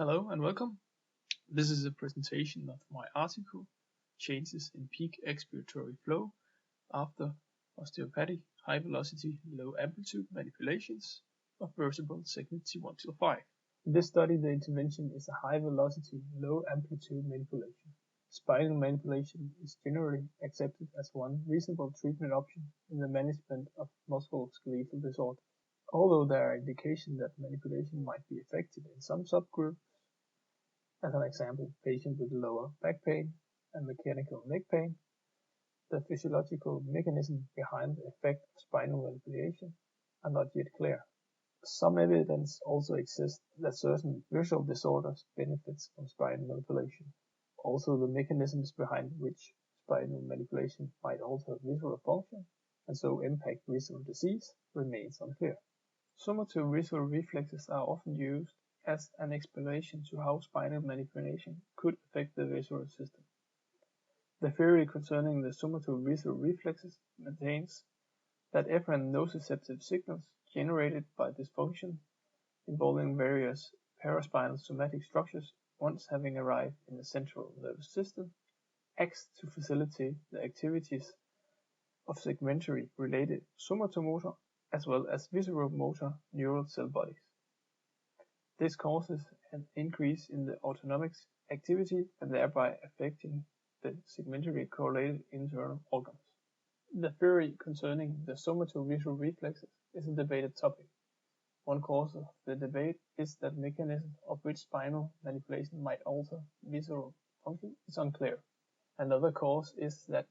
Hello and welcome. This is a presentation of my article, Changes in Peak Expiratory Flow after Osteopathic High Velocity Low Amplitude Manipulations of Vertebral Segment T1-5. In this study, the intervention is a high velocity, low amplitude manipulation. Spinal manipulation is generally accepted as one reasonable treatment option in the management of musculoskeletal disorders. Although there are indications that manipulation might be effective in some subgroups, as an example, patients with lower back pain and mechanical neck pain, the physiological mechanism behind the effect of spinal manipulation are not yet clear. Some evidence also exists that certain visual disorders benefit from spinal manipulation. Also, the mechanisms behind which spinal manipulation might alter visual function and so impact visual disease remains unclear. Somatovisual reflexes are often used as an explanation to how spinal manipulation could affect the visual system. The theory concerning the somatovisual reflexes maintains that efferent nociceptive signals generated by dysfunction involving various paraspinal somatic structures once having arrived in the central nervous system acts to facilitate the activities of segmentary related somatomotor as well as visceromotor neural cell bodies. This causes an increase in the autonomic activity and thereby affecting the segmentary correlated internal organs. The theory concerning the somatovisual reflexes is a debated topic. One cause of the debate is that mechanism of which spinal manipulation might alter visual function is unclear. Another cause is that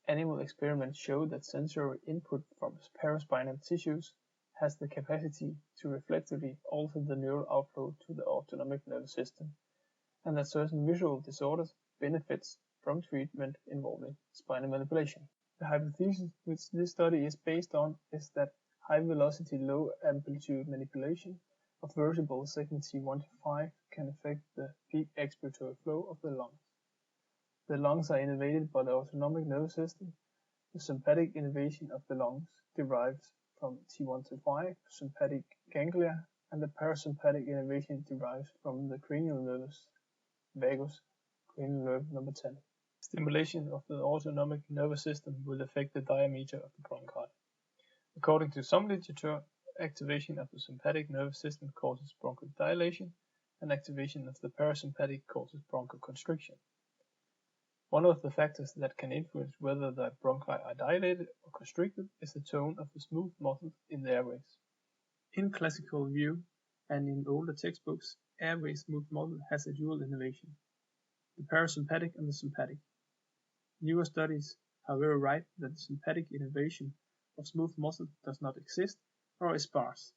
animal experiments show that sensory input from paraspinal tissues has the capacity to reflectively alter the neural outflow to the autonomic nervous system, and that certain visual disorders benefits from treatment involving spinal manipulation. The hypothesis which this study is based on is that high velocity, low amplitude manipulation of vertebral segment T1-5 can affect the peak expiratory flow of the lungs. The lungs are innervated by the autonomic nervous system. The sympathetic innervation of the lungs derives from T1-5 sympathetic ganglia, and the parasympathetic innervation derives from the cranial nervus vagus, cranial nerve number 10. Stimulation of the autonomic nervous system will affect the diameter of the bronchi. According to some literature, activation of the sympathetic nervous system causes bronchodilation, and activation of the parasympathetic causes bronchoconstriction. One of the factors that can influence whether the bronchi are dilated or constricted is the tone of the smooth muscles in the airways. In classical view and in older textbooks, airway smooth muscle has a dual innervation, the parasympathetic and the sympathetic. Newer studies, however, write that the sympathetic innervation of smooth muscle does not exist or is sparse.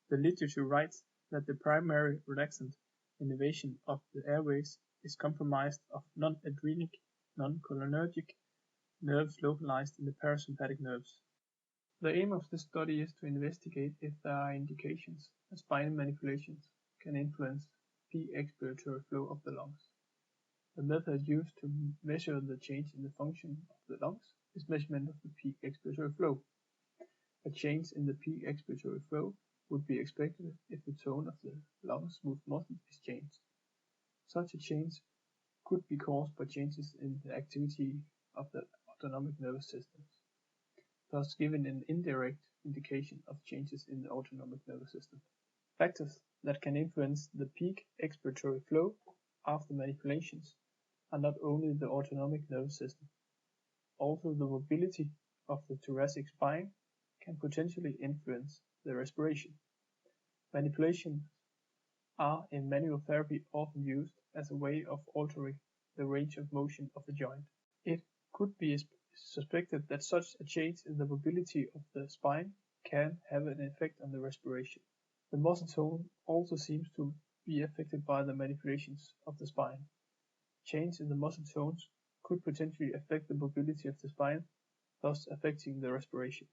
The literature writes that the primary relaxant innervation of the airways is comprised of non-adrenic, non-cholinergic nerves localized in the parasympathetic nerves. The aim of this study is to investigate if there are indications that spinal manipulations can influence peak expiratory flow of the lungs. The method used to measure the change in the function of the lungs is measurement of the peak expiratory flow. A change in the peak expiratory flow would be expected if the tone of the lung smooth muscle is changed. Such a change could be caused by changes in the activity of the autonomic nervous systems, thus giving an indirect indication of changes in the autonomic nervous system. Factors that can influence the peak expiratory flow after manipulations are not only the autonomic nervous system. Also, the mobility of the thoracic spine can potentially influence the respiration. Manipulations are in manual therapy often used as a way of altering the range of motion of the joint. It could be suspected that such a change in the mobility of the spine can have an effect on the respiration. The muscle tone also seems to be affected by the manipulations of the spine. Change in the muscle tones could potentially affect the mobility of the spine, thus affecting the respiration.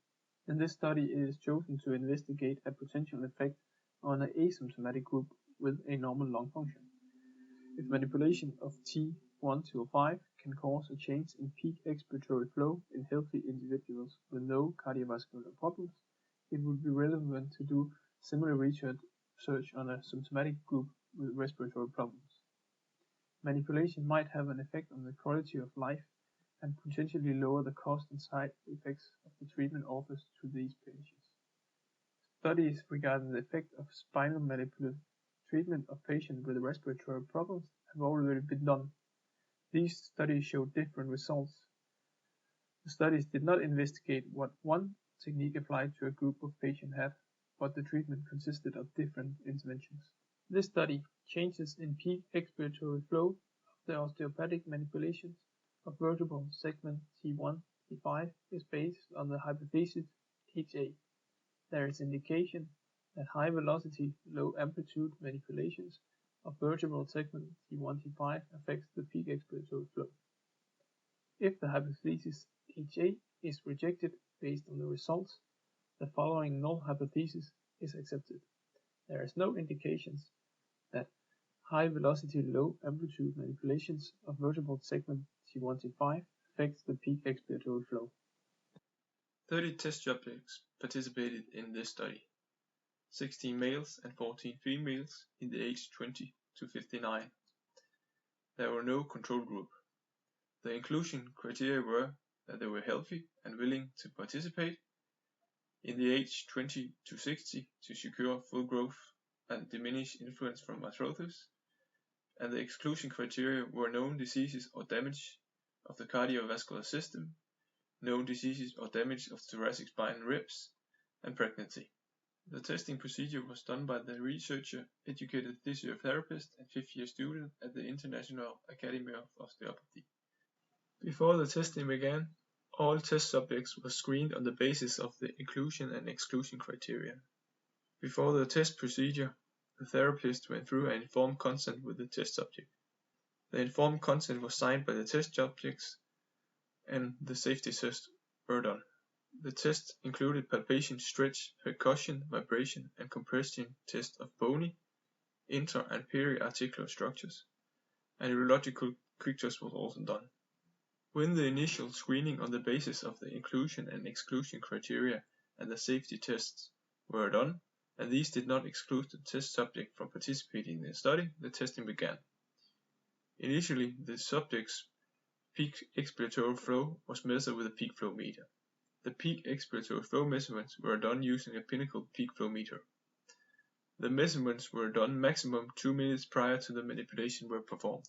In this study, it is chosen to investigate a potential effect on an asymptomatic group with a normal lung function. If manipulation of T1-5 can cause a change in peak expiratory flow in healthy individuals with no cardiovascular problems, it would be relevant to do similar research on a symptomatic group with respiratory problems. Manipulation might have an effect on the quality of life and potentially lower the cost and side effects of the treatment offers to these patients. Studies regarding the effect of spinal manipulative treatment of patients with respiratory problems have already been done. These studies showed different results. The studies did not investigate what one technique applied to a group of patients had, but the treatment consisted of different interventions. This study, changes in peak expiratory flow of the osteopathic manipulations of vertebral segment T1-5 is based on the hypothesis HA. There is indication that high velocity, low amplitude manipulations of vertebral segment T1-5 affects the peak expiratory flow. If the hypothesis HA is rejected based on the results, the following null hypothesis is accepted. There is no indications that high velocity, low amplitude manipulations of vertebral segment T1-5 affects the peak expiratory flow. 30 test subjects participated in this study, 16 males and 14 females in the age 20 to 59. There were no control group. The inclusion criteria were that they were healthy and willing to participate, in the age 20 to 60 to secure full growth and diminish influence from arthritis, and the exclusion criteria were known diseases or damage of the cardiovascular system, known diseases or damage of thoracic spine and ribs, and pregnancy. The testing procedure was done by the researcher, educated physiotherapist and 5th-year student at the International Academy of Osteopathy. Before the testing began, all test subjects were screened on the basis of the inclusion and exclusion criteria. Before the test procedure, the therapist went through an informed consent with the test subject. The informed consent was signed by the test subjects and the safety tests were done. The test included palpation, stretch, percussion, vibration, and compression test of bony, inter- and peri-articular structures, and urological quick test was also done. When the initial screening on the basis of the inclusion and exclusion criteria and the safety tests were done, and these did not exclude the test subject from participating in the study, the testing began. Initially, the subject's peak expiratory flow was measured with a peak flow meter. The peak expiratory flow measurements were done using a Pinnacle peak flow meter. The measurements were done maximum 2 minutes prior to the manipulation were performed.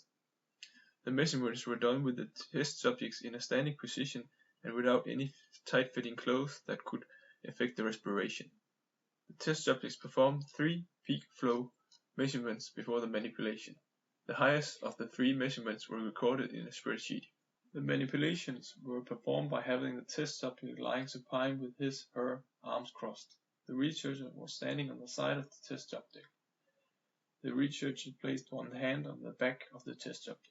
The measurements were done with the test subjects in a standing position and without any tight-fitting clothes that could affect the respiration. The test subjects performed 3 peak flow measurements before the manipulation. The highest of the 3 measurements were recorded in a spreadsheet. The manipulations were performed by having the test subject lying supine with his/her arms crossed. The researcher was standing on the side of the test subject. The researcher placed one hand on the back of the test subject.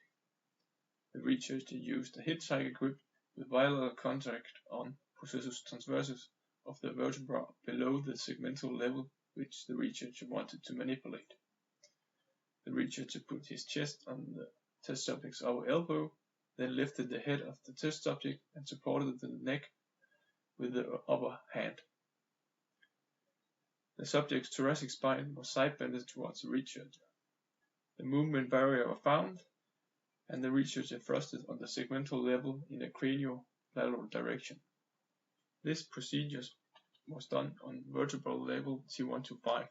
The researcher used a hitchhiker grip with bilateral contact on processus transversus of the vertebra below the segmental level which the researcher wanted to manipulate. The researcher put his chest on the test subject's upper elbow, then lifted the head of the test subject and supported the neck with the upper hand. The subject's thoracic spine was side-bended towards the researcher. The movement barrier was found, and the researcher thrusted on the segmental level in a craniolateral direction. This procedure was done on vertebral level T1-5.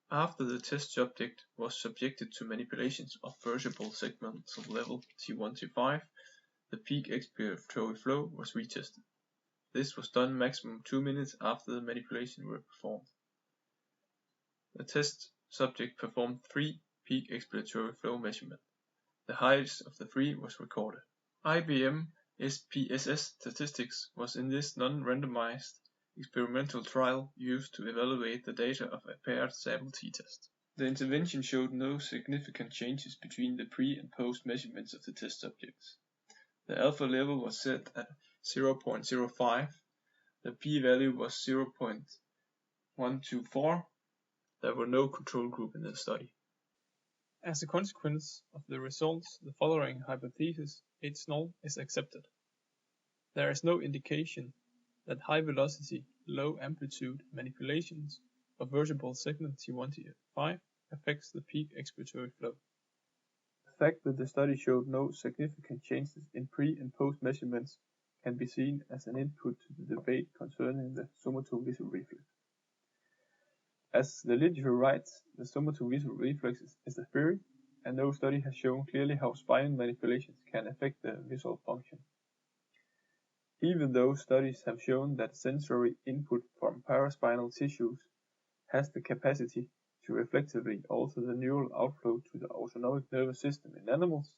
After the test subject was subjected to manipulations of vertebral segmental level T1-5, the peak expiratory flow was retested. This was done maximum 2 minutes after the manipulation were performed. The test subject performed 3 peak expiratory flow measurements. The highest of the 3 was recorded. IBM SPSS statistics was in this non-randomized experimental trial used to evaluate the data of a paired sample t-test. The intervention showed no significant changes between the pre- and post measurements of the test subjects. The alpha level was set at 0.05. The p-value was 0.124. There were no control group in the study. As a consequence of the results, the following hypothesis H0 is accepted. There is no indication that high velocity, low amplitude manipulations of vertebral segment T1-5 affects the peak expiratory flow. The fact that the study showed no significant changes in pre- and post-measurements can be seen as an input to the debate concerning the somatovisual reflex. As the literature writes, the somatovisual reflex is a theory, and no study has shown clearly how spinal manipulations can affect the visual function. Even though studies have shown that sensory input from paraspinal tissues has the capacity to reflexively alter the neural outflow to the autonomic nervous system in animals,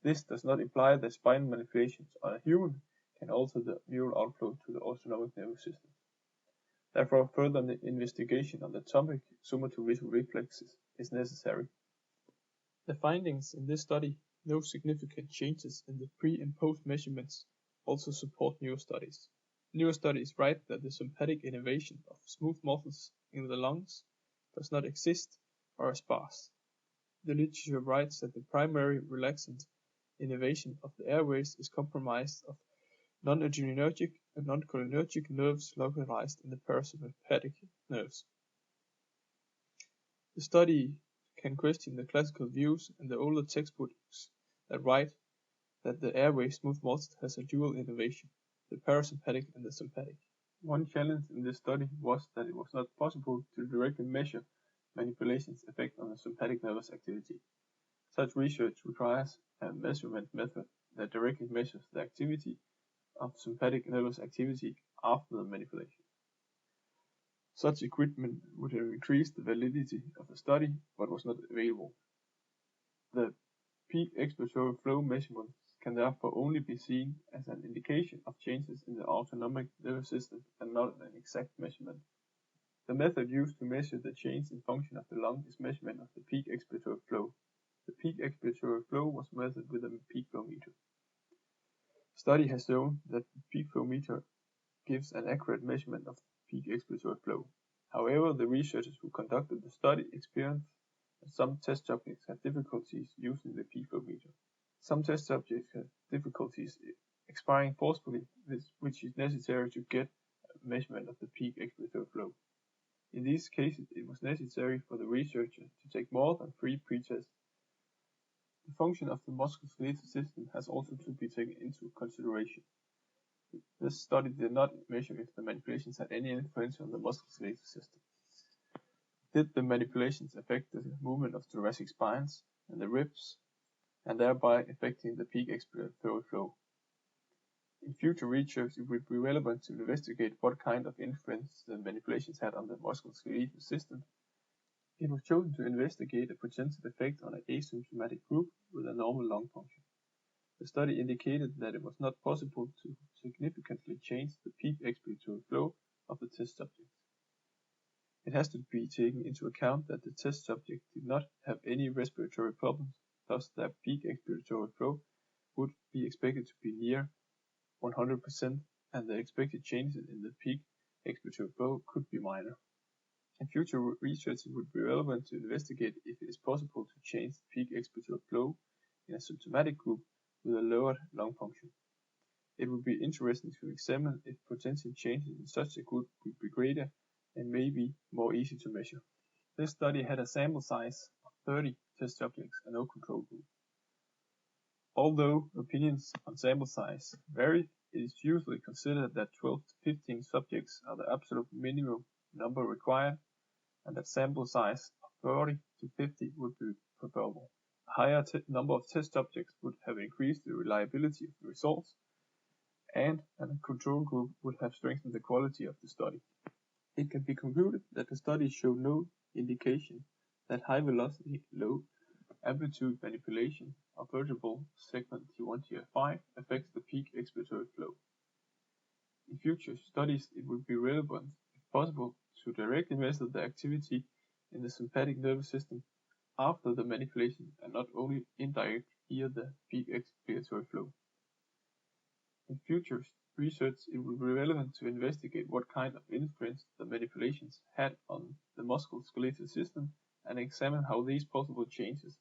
this does not imply that spinal manipulations on a human can alter the neural outflow to the autonomic nervous system. Therefore, further investigation on the topic somatovisual reflexes is necessary. The findings in this study, no significant changes in the pre- and post-measurements, also support newer studies. Newer studies write that the sympathetic innervation of smooth muscles in the lungs does not exist or are sparse. The literature writes that the primary relaxant innervation of the airways is comprised of non-adrenergic and non-cholinergic nerves localized in the parasympathetic nerves. The study can question the classical views and the older textbooks that write that the airway smooth muscle has a dual innervation, the parasympathetic and the sympathetic. One challenge in this study was that it was not possible to directly measure manipulation's effect on the sympathetic nervous activity. Such research requires a measurement method that directly measures the activity of sympathetic nervous activity after the manipulation. Such equipment would have increased the validity of the study, but was not available. The peak expiratory flow measurements can therefore only be seen as an indication of changes in the autonomic nervous system and not an exact measurement. The method used to measure the change in function of the lung is measurement of the peak expiratory flow. The peak expiratory flow was measured with a peak flow meter. The study has shown that the peak flow meter gives an accurate measurement of peak expiratory flow. However, the researchers who conducted the study experienced that some test subjects had difficulties using the peak flow meter. Some test subjects had difficulties expiring forcefully, which is necessary to get a measurement of the peak expiratory flow. In these cases, it was necessary for the researcher to take more than 3 pre-tests. The function of the musculoskeletal system has also to be taken into consideration. This study did not measure if the manipulations had any influence on the musculoskeletal system. Did the manipulations affect the movement of thoracic spines and the ribs, and thereby affecting the peak expiratory flow? In future research, it would be relevant to investigate what kind of influence the manipulations had on the musculoskeletal system. It was chosen to investigate a potential effect on an asymptomatic group with a normal lung function. The study indicated that it was not possible to significantly change the peak expiratory flow of the test subjects. It has to be taken into account that the test subject did not have any respiratory problems, thus their peak expiratory flow would be expected to be near 100%, and the expected changes in the peak expiratory flow could be minor. In future research, it would be relevant to investigate if it is possible to change the peak expiratory flow in a symptomatic group with a lowered lung function. It would be interesting to examine if potential changes in such a group would be greater and may be more easy to measure. This study had a sample size of 30 test subjects and no control group. Although opinions on sample size vary, it is usually considered that 12 to 15 subjects are the absolute minimum number required, and that sample size of 30 to 50 would be preferable. A higher number of test subjects would have increased the reliability of the results, and a control group would have strengthened the quality of the study. It can be concluded that the study showed no indication that high velocity, low amplitude manipulation of vertebral segment T1-5 affects the peak expiratory flow. In future studies, it would be relevant, if possible, to directly measure the activity in the sympathetic nervous system after the manipulation and not only indirectly via the peak expiratory flow. In future research, it will be relevant to investigate what kind of influence the manipulations had on the musculoskeletal system and examine how these possible changes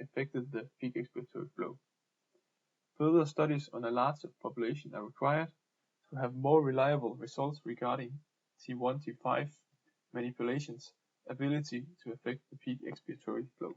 affected the peak expiratory flow. Further studies on a larger population are required to have more reliable results regarding T1-5 manipulations ability to affect the peak expiratory flow.